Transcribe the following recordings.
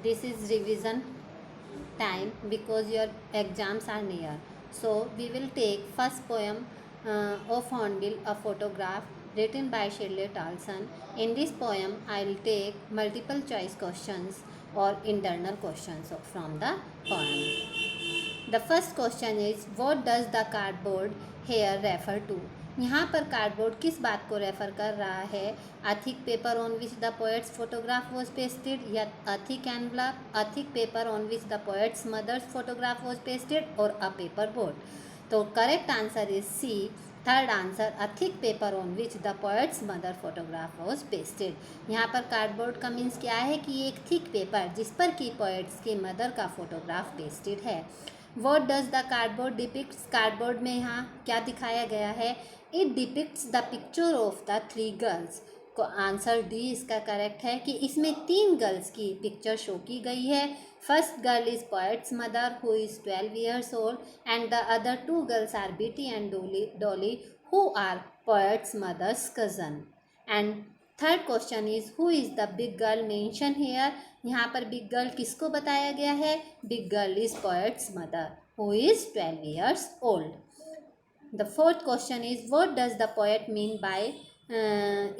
this is revision time because your exams are near. So we will take first poem of Hornbill, a photograph, written by Shirley Tarlson. In this poem, I will take multiple choice questions or internal questions from the poem. The first question is, what does the cardboard here refer to? यहाँ पर cardboard किस बात को refer कर रहा है? A thick paper on which the poet's photograph was pasted, या a thick envelope, a thick paper on which the poet's mother's photograph was pasted, और अ पेपर बोर्ड? तो correct answer is C, third answer, a thick paper on which the poet's mother photograph was pasted. यहाँ पर cardboard का means क्या है कि एक thick paper जिस पर कि पोएट्स के मदर का फोटोग्राफ पेस्टेड है। What does the cardboard depicts? Cardboard में यहाँ क्या दिखाया गया है? It depicts the picture of the three girls. को आंसर डी इसका करेक्ट है कि इसमें 3 गर्ल्स की पिक्चर शो की गई है। First girl is poet's mother who is 12 years old and the other 2 girls are Betty and Dolly who are poet's mother's cousin. And third question is, who is the big girl mention here? यहाँ पर big girl किसको बताया गया है? Big girl is poet's mother who is 12 years old। The fourth question is, what does the poet mean by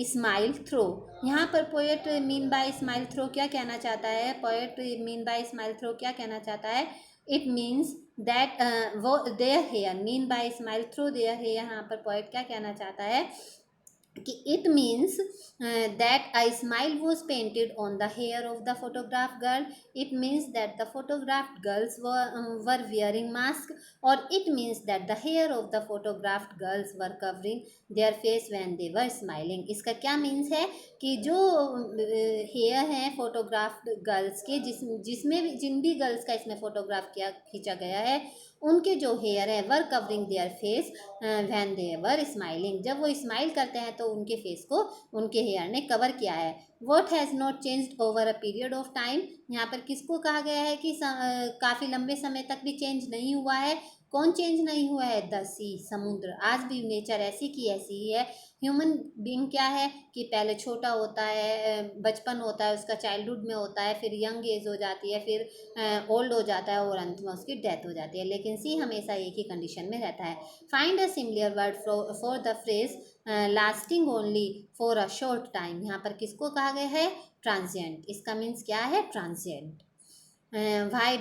smile through? यहाँ पर poet mean by smile through क्या कहना चाहता है? Poet mean by smile through क्या कहना चाहता है? इट मीन्स दैट वो their hair, mean by smile through their hair, यहाँ पर पोएट क्या कहना चाहता है कि it means that a smile was painted on the hair of the photograph girl. It means that the photographed girls were wearing mask, और it means that the hair of the photographed girls were covering their face when they were smiling. इसका क्या means है कि जो hair हैं photographed girls के, जिसमें भी जिन भी गर्ल्स का इसमें फोटोग्राफ किया खींचा गया है, उनके जो हेयर है were covering their face when they were smiling, जब वो स्माइल करते हैं तो उनके फेस को उनके हेयर ने कवर किया है। What has not changed over a period of time? यहाँ पर किसको कहा गया है कि काफ़ी लंबे समय तक भी चेंज नहीं हुआ है? कौन चेंज नहीं हुआ है? द सी, समुद्र। आज भी नेचर ऐसी की ऐसी ही है। ह्यूमन बीइंग क्या है कि पहले छोटा होता है, बचपन होता है उसका, चाइल्डहुड में होता है, फिर यंग एज हो जाती है, फिर ओल्ड हो जाता है और अंत में उसकी डेथ हो जाती है, लेकिन सी हमेशा एक ही कंडीशन में रहता है। Find a similar word for the phrase lasting only for a short time. यहाँ पर किसको कहा गया है? ट्रांजिएंट। इसका मीन्स क्या है? Transient. Why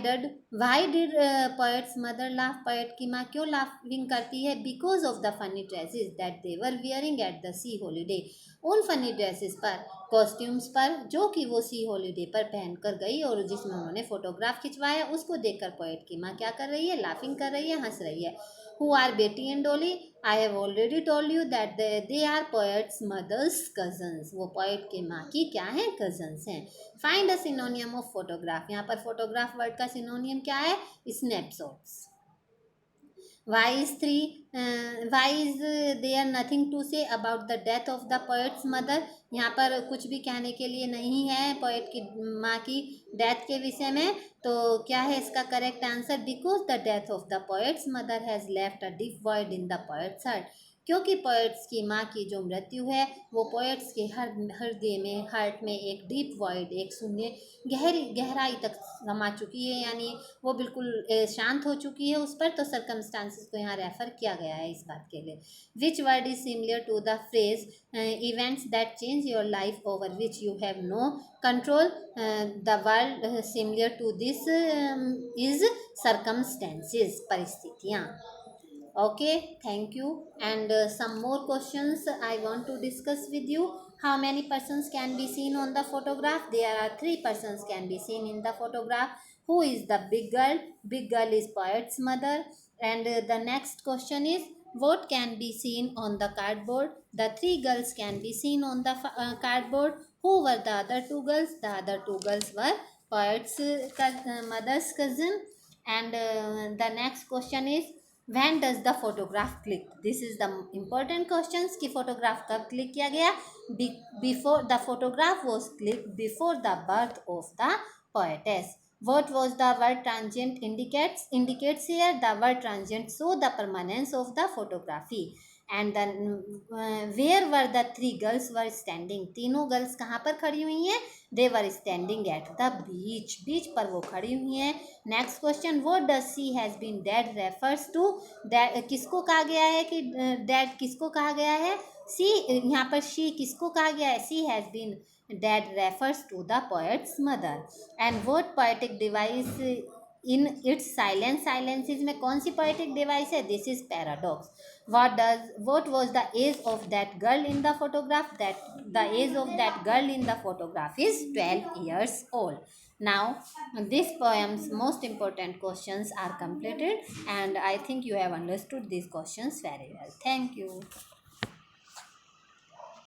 did poets mother laugh? Poet की माँ क्यों लाफिंग करती है? Because of the funny dresses that they were wearing at the C holiday. उन फनी ड्रेसेस पर, कॉस्ट्यूम्स पर, जो कि वो सी हॉलीडे पर पहन कर गई और जिसमें उन्होंने फोटोग्राफ खिंचवाया, उसको देखकर पोएट की माँ क्या कर रही है? लाफिंग कर रही है, हंस रही है। Who are Betty and Dolly? I have already told you that they are poet's mother's cousins. वो पोएट के माँ की क्या है? कजन्स हैं। Find a synonym of photograph. यहाँ पर फोटोग्राफ वर्ड का सिनोनियम क्या है? Snapshots. Why is three, why is there nothing to say about the death of the poet's mother? यहाँ पर कुछ भी कहने के लिए नहीं है पोएट की माँ की डेथ के विषय में। तो क्या है इसका correct answer? Because the death of the poet's mother has left a deep void in the poets heart. क्योंकि पोएट्स की माँ की जो मृत्यु है वो पोएट्स के हृदय में, हार्ट में एक डीप वॉइड, एक शून्य गहराई तक समा चुकी है, यानी वो बिल्कुल शांत हो चुकी है उस पर। तो सर्कमस्टांसिस को यहाँ रेफर किया गया है इस बात के लिए। Which word is similar to the phrase events that change your life over which you have no control? The word similar to this is circumstances, परिस्थितियाँ। Okay, thank you. And some more questions I want to discuss with you. How many persons can be seen on the photograph? There are 3 persons can be seen in the photograph. Who is the big girl? Big girl is poet's mother. And the next question is, what can be seen on the cardboard? The 3 girls can be seen on the cardboard. Who were the other 2 girls? The other 2 girls were poet's mother's cousin. And the next question is, when does the photograph click? This is the important questions कि photograph कब click किया गया? Before the photograph was clicked before the birth of the poetess. What was the word transient indicates here? The word transient show the permanence of the photography. And the where were the three girls were standing, तीनों girls कहाँ पर खड़ी हुई हैं? They were standing at the beach, beach पर वो खड़ी हुई हैं। नेक्स्ट क्वेश्चन, वो does she has been dead refers to, that किसको कहा गया है कि डेड किसको कहा गया है? सी, यहाँ पर शी किसको कहा गया है? She has been dead refers to the poet's mother. And what poetic device in its silence, silences में कौन सी पोएटिक डिवाइस है? This is paradox. what was the age of that girl in the photograph? That the age of that girl in the photograph is 12 years old. Now this poem's most important questions are completed, and I think you have understood these questions very well. Thank you.